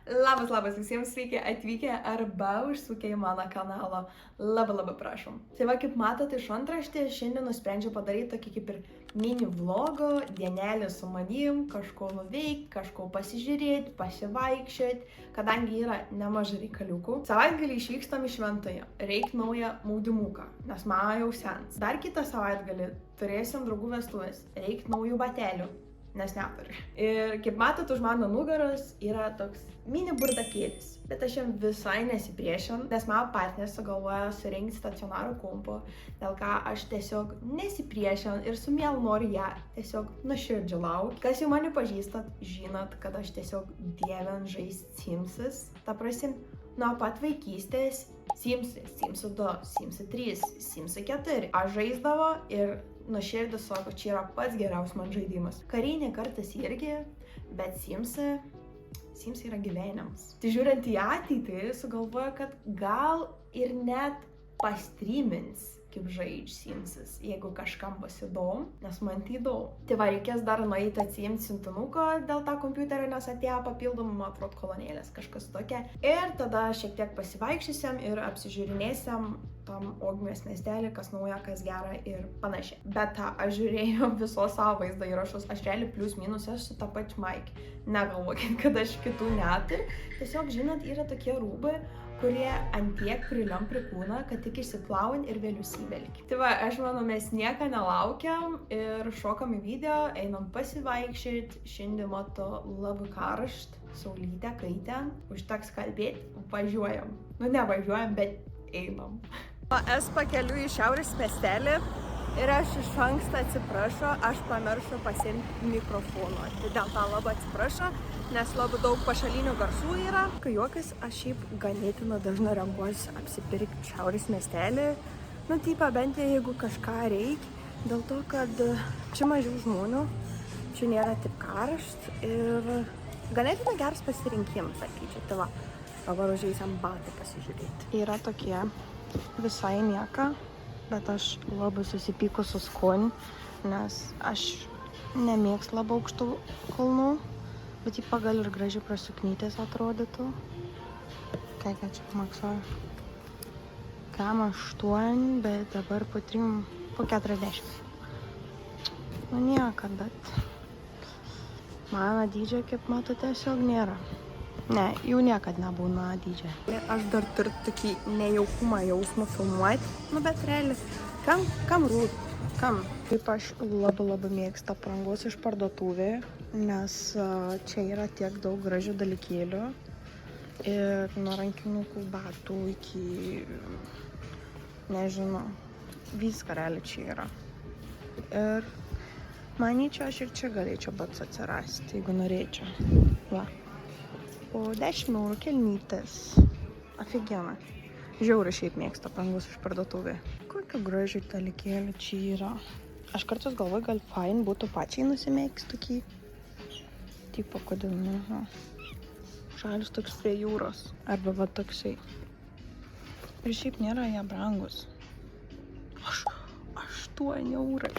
Labas visiems, sveiki atvykę arba užsukę į mano kanalą. Labai prašom. Tai va, kaip matote iš antraštės, šiandien nusprendžiau padaryti tokį kaip ir mini vlogo, dienelį su manim, kažko nuveikti, kažko pasižiūrėti, pasivaikščioti, kadangi yra nemažai reikaliukų. Savaitgalį išvykstam į Šventąją, reik naują maudymuką, nes mano jau sens. Dar kitą savaitgalį turėsim draugų vestuvės, reik naujų batelių, nes neturiu. Ir kaip matot, už mano nugaros yra toks mini burdakėlis, bet aš jam visai nesipriešinu, nes mano partneris sugalvojo surinkti stacionarų kompą, dėl ką aš tiesiog nesipriešinu ir su mielu noriu ją tiesiog nuoširdžiai laukti. Kas jau mane pažįstat, žinot, kad aš tiesiog dievinu žaisti Simsus. Ta prasme, nuo pat vaikystės Simsai, Simsų 2, Simsai 3, Simsai 4. Aš žaisdavo ir nuoširdžiai sako, čia yra pats geriausias man žaidimas. Karinė kartais irgi, bet Simsai yra gyvenimas. Tai žiūrint į ateitį, sugalvoju, kad gal ir net pastreamins, kaip žaidž Simsus, jeigu kažkam bus įdomu, nes man tai įdomu. Tai va, reikės dar nueiti atsiimti siuntinuko dėl tą kompiuterio, nes atėjo papildomų, man atrodo, kolonėlės, kažkas tokia. Ir tada šiek tiek pasivaikščiusiam ir apsižiūrinėsiam tam Ogmės miestelį, kas nauja, kas gera ir panašiai. Bet aš žiūrėjau visos savo vaizdo įrašus, aš realiai plius minus esu tą pačią Mike. Negalvokit, kad aš kitų neturiu. Tiesiog, žinot, yra tokie rūbai, kurie antiek prilimpa kūną, kad tik išsiplauni ir vėliau įsivelki. Tai va, aš manau, mes nieko nelaukiam ir šokam į video, einam pasivaikščioti. Šiandien matau labai karšt, saulytę, kaitę. Užteks kalbėti, važiuojam. Nu, nevažiuojam, bet einam. Esu pakeliu į šiaurės miestelį ir aš iš anksto atsiprašau, aš pamiršau pasiimti mikrofoną. Tai dėl to labai atsiprašau, nes labai daug pašalinių garsų yra. Kai juokas, aš šiaip ganėtinai dažnai renkuosi apsipirkti šiaurės miestelį. Nu, taip, bent jeigu kažką reikia, dėl to, kad čia mažiau žmonių, čia nėra taip karšt ir ganėtinai geras pasirinkimas, sakyčiau. Tai va, dabar užėjusiam batai pasižiūrėti. Yra tokie visai nieka, bet aš labai susipyku su skoniu, nes aš nemėgstu labai aukštų kulnų, bet jį pagal ir gražiai prasuknytės atrodytų. Kiek čia maksuoju? Kam 8, bet dabar po 40. Nu nieka, bet mano dydžio, kaip matau, tiesiog nėra. Ne, jau niekad nebūna dydžio. Aš dar turiu tokį nejaukumą jausmą filmuoti, nu bet realiai, kam rūpi, kam? Taip aš labai mėgstu aprangos iš parduotuvė, nes čia yra tiek daug gražių dalykėlių ir nuo rankinukų, batų iki, nežinau, viską realiai čia yra. Ir manyčiau, aš ir čia galėčiau pats atsirasti, jeigu norėčiau. Va. Po 10 eurų kelnytės. Aфигенно. Žiauriai šiaip mėgstu aprangos iš parduotuvė. Kokių gražių dalykėlių čia yra. Aš kartais galvoju, gal fain būtų pačiai nusimėgsti tokį. Tipo, kodėl nežinau. Žalis toks prie jūros. Arba va toksai. Ir šiaip nėra jie brangus. 8 eurai.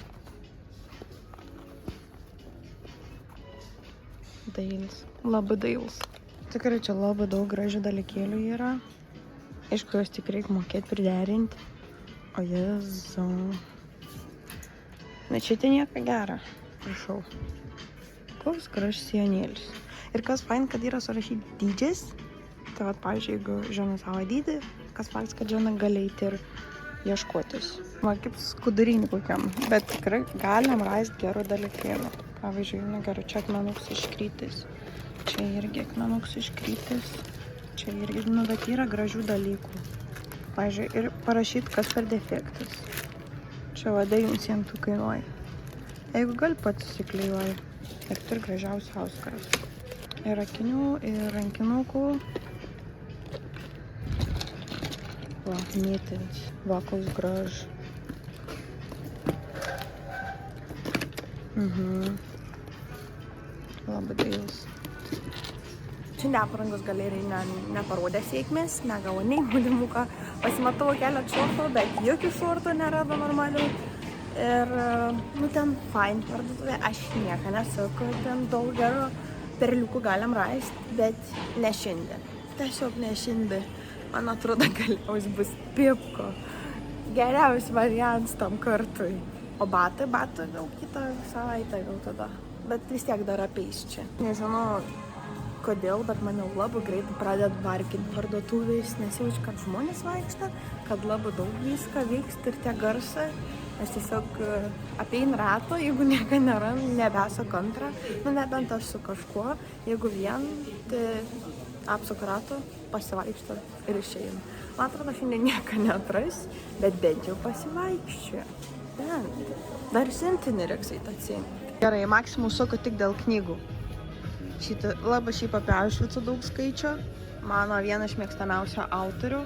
Dailis. Labai dailis. Tikrai čia labai daug gražių dalykėlių yra. Aišku, juos tik reikia mokėti priderinti. O jezu. Na čia tai nieko gera. Prašau. Koks gražus sijonėlis. Ir kas fain, kad yra surašyti dydžiais. Tai vat, pavyzdžiui, jeigu žinai savo dydį, kas faktas, kad žinai galėti ir ieškotis. Va, kaip skudurinį kokiam. Bet tikrai galim rasti gerų dalykėlių. Pavyzdžiui, gerai, čia akmenuks iškrytis. Čia irgi akmenuks iškrytis. Čia irgi, nu, bet yra gražių dalykų. Pavyzdžiui, ir parašyti, kas per defektas. Čia va 9 centų kainuoja. Jeigu gali pats susiklijuoji. Ir turi gražiausių auskaras. Ir akinių, ir rankinukų. Va, mėtins. Va, koks graž. Labai dailis. Šiandien aprangos galerijai neparodė sėkmės, negavo nei maudymuką. Pasimatau keletą šortų, bet jokių šortų nerado normalių. Ir, nu, ten fain parduotuvė, aš nieko nesakau, ten daug gerų perliukų galim rasti, bet ne šiandien. Tiesiog ne šiandien. Man atrodo, galiausiai bus Pepko. Geriausias variantas tam kartui. O batai gal kitą savaitę gal tada. Bet vis tiek dar apeis čia. Nežinau kodėl, bet mane labai greitai pradeda varginti parduotuvės, nes jaučiu, kad žmonės vaikšta, kad labai daug viską vyksta ir tie garsai. Aš tiesiog apein rato, jeigu nieko nėra, nebesu kontra, nebent aš su kažkuo, jeigu vien, tai apsuk rato, pasivaikšto ir išeinu. Man atrodo, šiandien nieko neatras, bet bent jau pasivaikščiu. Bent. Dar sentinį reiks atsimti. Gerai, Maksimum suku tik dėl knygų. Labai šiaip apie Aušvicą daug skaičio. Mano vienas iš mėgstamiausių autorių.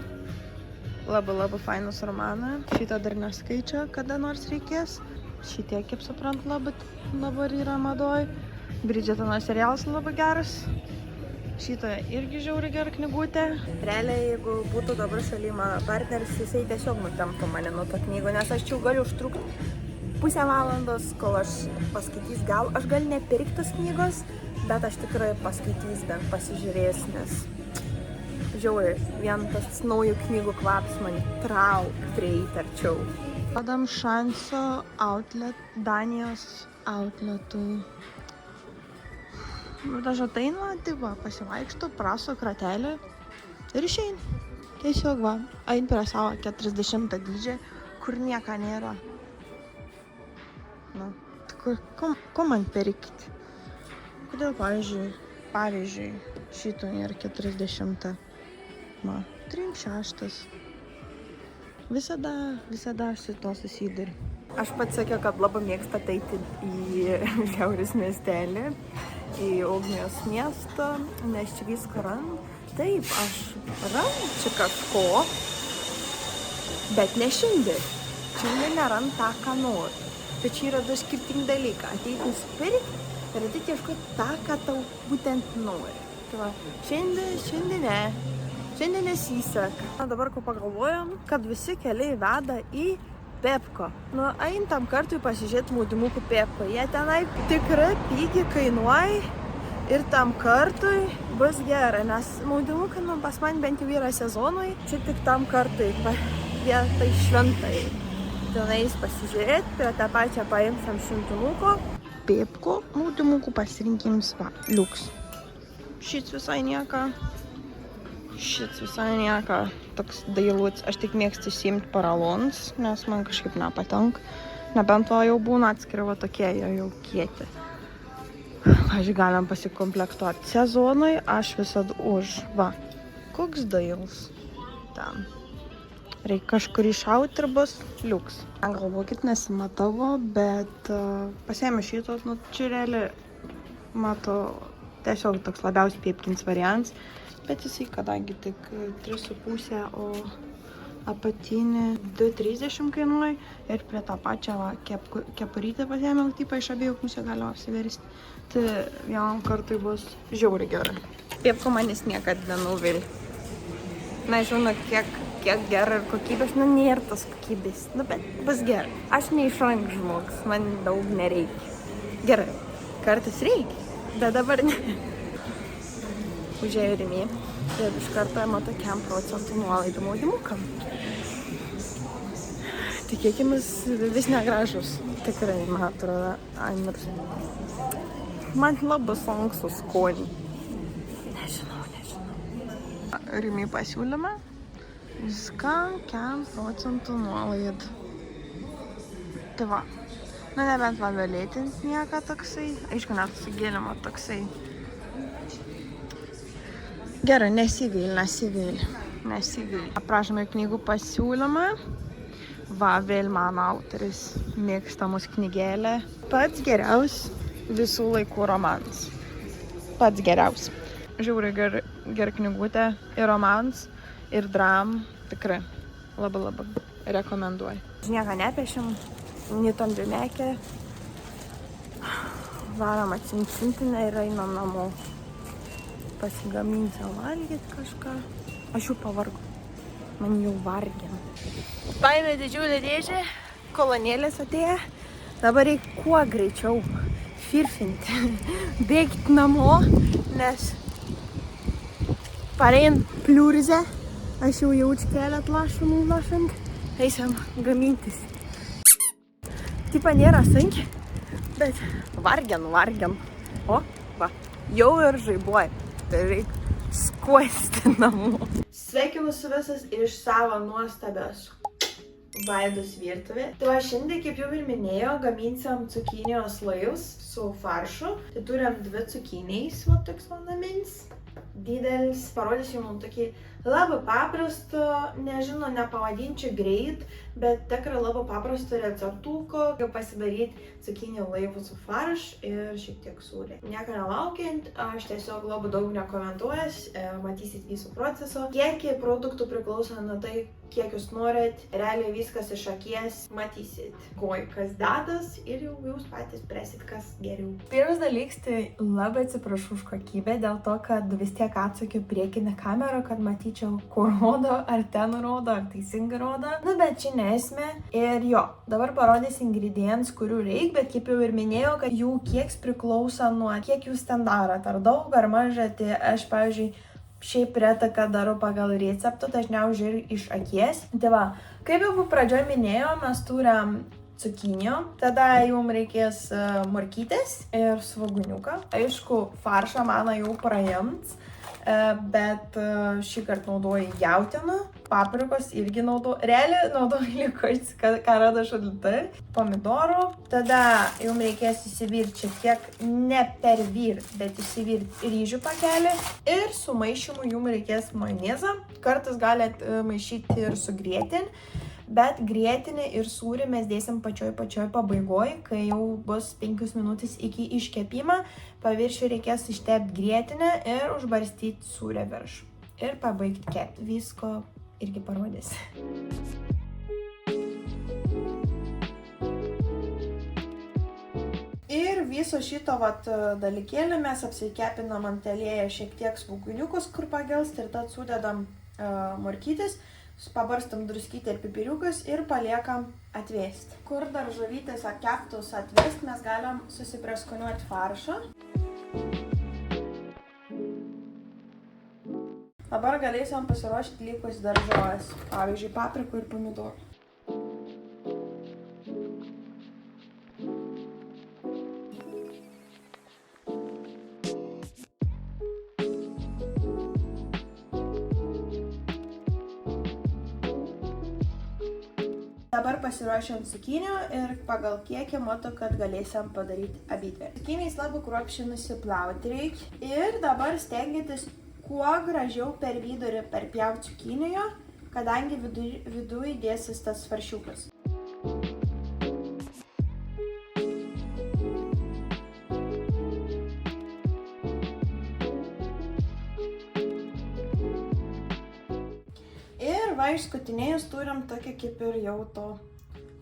Labai fainus romaną. Šitą dar neskaičio, kada nors reikės. Šitie, kaip suprant, dabar yra madoj. Bridžetono serialas labai geras. Šitą irgi žiauri gera knygutė. Realiai, jeigu būtų dabar šalia mano partneris, jisai tiesiog nutemptų mane nuo to knygų, nes aš čia galiu užtrukti pusę valandos, kol aš paskaitys. Gal aš gal nepirktas knygos, bet aš tikrai paskaitys, bent pasižiūrės, nes žiauri, vien tas naujų knygų kvaps man prieiti arčiau. Padam šanso outlet, Danijos outletui. Aš ateinu, tai va, pasivaikštu, prasu kratelį ir išeinu. Tiesiog va, einu prie savo 40 dydžio, kur nieko nėra. Nu, ko man pirkti? Kodėl, pavyzdžiui, šito nėra 40, 36. Visada aš su to susiduriu. Aš pats sakiau, kad labai mėgstu ateiti į Šiaurės miestelį, į Ugnios miestą, nes čia viską randu. Taip, aš randu čia kažko, bet ne šiandien. Šiandien nerandu tą, ką noriu. Tai čia yra du skirtingi dalykai. Ateiti nusipirkti ir ateiti ieškoti tą, ką tau būtent nori. Tai va, šiandien ne. Šiandien nesiseka. Dabar ko pagalvojom, kad visi keliai veda į Pepko. Nu, einu tam kartui pasižiūrėti maudimukų Pepko. Jie tenai tikrai pigiai kainuoja ir tam kartui bus gerai, nes maudimukai pas man bent jau yra sezonui, čia tik tam kartui, vietai šventai. Tenais pasižiūrėti, prie tą pačią paimsam šimtinuko. Pepko maudimukų pasirinkims va, liuks. Šits visai nieko. Toks dailutis. Aš tik mėgstu išsiimti paralons, nes man kažkaip nepatinka. Nebent to jau būna atskiri va tokie, jau kieti. Pavyzdžiui, galim pasikomplektuoti sezonui, aš visada už. Va, koks dailus. Ten. Reikia kažkur iššauti ir bus liuks. Galvokit, nesimatavo, bet pasiėmė šitos, nu čia realiai, matau, tiesiog toks labiausiai Pepkins variants. Bet jisai, kadangi tik 3,5, o apatinė 2,30 kainuoja ir prie tą pačią va, kepurytę pasiėmiau, tipą iš abiejų pusę galiu apsiversti. Tai vienam kartui bus žiauriai gerai. Pepko manęs niekada nenuvilia. Na, žinau, kiek gerai ir kokybės, nu nėra tos kokybės, nu bet bus gerai. Aš neišrank žmogus, man daug nereikia. Gerai, kartais reikia, bet dabar ne. Užėjo Rimi ir iš karto matau 5% nuolaidų maudimukam. Tikėkimės vis negražus. Tikrai, man atrodo, man labai sunku skonį. Nežinau. Rimi pasiūlymą. Viskam 5% nuolaidų. Tai va. Nu, nebent va vėlėtins nieko toksai. Aišku, net su gėlimo toksai. Gerai, nesigaili. Aprašome knygų pasiūlymą. Va, vėl mano autoris mėgstamus knygėlė. Pats geriausias visų laikų romanas. Pats geriausias. Žiauriai gera knygutė ir romans, ir dram. Tikrai labai rekomenduoju. Nieko nepiešim, nitom dėmekė. Varom atsintinę ir einam namo. Pasigaminsiu valgyti kažką. Aš jau pavargu. Man jau vargina. Paėmė didžiulį dėžę, kolonėlės atėjo. Dabar reikia kuo greičiau firfinti, bėgti namo, nes parein pliurzę, aš jau jaučiu keletą lašų nulašant, eisim gamintis. Tipa nėra sunkiai, bet vargian. O, va, jau ir žaibuoja, tai reikia skuosti namo. Sveikinu su visas iš savo nuostabios Vaidos virtuvė. Tai va, šiandien, kaip jau ir minėjau, gaminsim cukinijos laivus su faršu. Tai turim 2 cukinijas, va toks namins, didelis. Parodysiu jums tokį labai paprasto, nežinau, nepavadinčiau greit, bet tikrai labai paprasto receptuko, kaip pasidaryti cukinijų laivų su farš ir šiek tiek sūrį. Nieko nelaukiant, aš tiesiog labai daug nekomentuojas, matysit visų proceso. Kiekį produktų priklauso nuo tai, kiek jūs norit, realiai viskas iš akies, matysit, kas dadas ir jau jūs patys presit, kas geriau. Pirmas dalykas, tai labai atsiprašau už kokybę, dėl to, kad vis tiek atsukiu priekinę kamerą, kad matyčiau, kur rodo, ar ten rodo, ar teisingai rodo. Nu, bet čia nesmė. Ir jo, dabar parodys ingredients, kurių reikia, bet kaip jau ir minėjau, kad jų kieks priklauso nuo kiek jūs ten darot, ar daug, ar mažai, tai aš, pavyzdžiui, šiaip retą, kad darau pagal receptą, dažniausiai žiūriu iš akies. Tai va, kaip jau pradžioj minėjau, mes turim cukinio, tada jums reikės morkytės ir svogūniuką. Aišku, faršą mano jau praimts, bet šį kartą naudoju jautieną, paprikos irgi naudoju, realiai naudoju likutis, ką rado šaldytuvy, pomidorų. Tada jums reikės įsivirti šiek tiek, ne per virt, bet įsivirti ryžių pakelį. Ir su maišymu jums reikės majonezą. Kartais galit maišyti ir su grietin, bet grietinį ir sūrį mes dėsim pačioj pabaigoj, kai jau bus 5 minutės iki iškepimo. Paviršių reikės ištepti grietinę ir užbarstyti sūrę virš. Ir pabaigti kepti. Visko irgi parodys. Ir viso šito dalykėlį mes apsikepinam ant aliejų šiek tiek svogūniukus, kur pagelst, ir tad sudedam morkytis, pabarstam druskytę ir pipiriukus ir paliekam atvėsti. Kur daržovytės keptus atvėsti, mes galim susipreskoniuoti faršą. Dabar galėsim pasiruošti likus daržovės, pavyzdžiui, paprikų ir pomidorų. Dabar pasiruošiam cukinio ir pagal kiekį matau, kad galėsim padaryti abidvi. Cukinijais labai kruopščiai nusiplauti reikia. Ir dabar stengiatės kuo gražiau per vidurį perpjauti cukinio, kadangi viduje dėsis tas faršiukas. Ir va, išskutinėjus turim tokį kaip ir jau to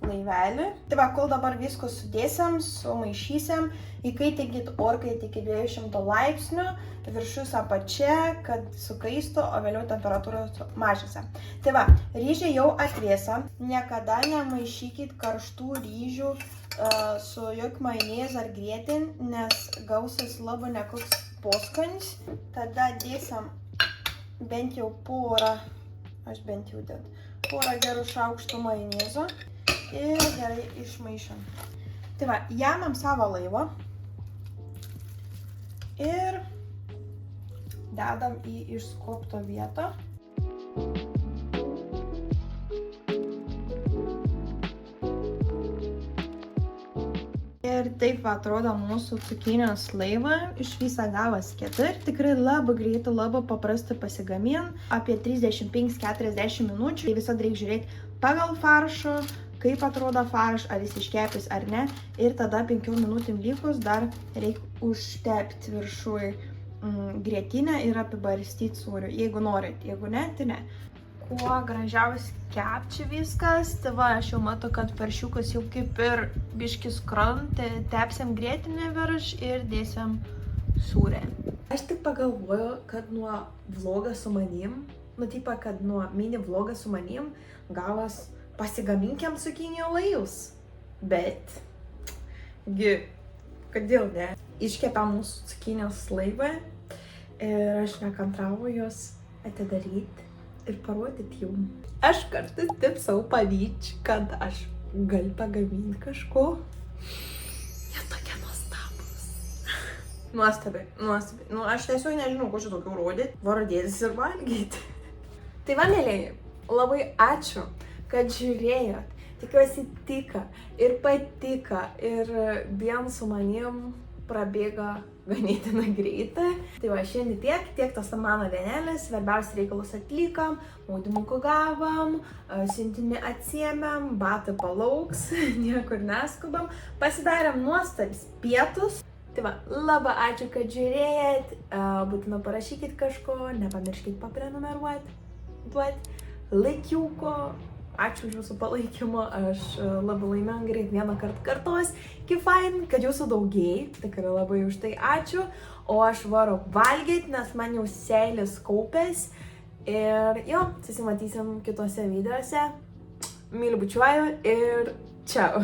laivelį. Tai va, kol dabar visko sudėsim, sumaišysim, įkaitinkit orkaitį iki 200 laipsnių, viršus apačia, kad sukaistų, o vėliau temperatūros mažinsim. Tai va, ryžiai jau atvėsa. Niekada nemaišykit karštų ryžių su jokiu majonėzu ar grietin, nes gausis labai nekoks poskanis. Tada dėsim bent jau porą, aš bent jau dedu, porą gerų šaukštų majonezo ir gerai išmaišom. Tai va, jamam savo laivą ir dedam į išskobto vietą. Ir taip atrodo mūsų cukinijos laivą. Iš viso gavos 4. Tikrai labai greitai, labai paprastai pasigamin. Apie 35-40 minučių. Tai visada reikia žiūrėti pagal faršą, kaip atrodo farš, ar jis iškepęs ar ne. Ir tada 5 minutėm likus dar reikia užtepti viršui grietinę ir apibarstyti sūriu. Jeigu norit, jeigu ne, tai ne. Kuo gražiausiai kepčia viskas, tai va, aš jau matau, kad faršiukas jau kaip ir biškis krantė, tepsim grietinę virš ir dėsim sūrę. Aš tik pagalvoju, kad nuo vlogą su manim, kad nuo mini vlogą su manim pasigaminkiam cukinijų laivus. Bet, Kodėl ne? Iškepėm mūsų cukinijos laivą ir aš nekantrauju jos atidaryti ir parodyti jum. Aš kartais taip savo pavyzdžiui, kad aš galiu pagaminti kažko. Jie tokie nuostabus. Nuostabiai. Nu, aš tiesiog nežinau, ko čia tokių rodyti. Varodėtis ir valgyti. Tai va, mėlėjai, labai ačiū, kad žiūrėjot. Tikiuosi tika ir patika ir vien su manim prabėga ganėtinai greitai. Tai va, šiandien tiek tos mano dienelės, svarbiausius reikalus atlikom, maudimukų gavom, siuntinį atsiėmėm, batai palauks, niekur neskubam, pasidarėm nuostabis pietus. Tai va, labai ačiū, kad žiūrėjot, būtina parašykit kažko, nepamirškit paprenumeruoti, duoti laikiuko. Ačiū už jūsų palaikymą, aš labai laiminga ir vieną kartą kartuos. Kaip fain, kad jūsų daugėja, tikrai labai už tai ačiū. O aš varu valgyti, nes man jau seilis kaupės. Ir jo, susimatysim kitose videose. Myliu, bučiuoju ir čiau.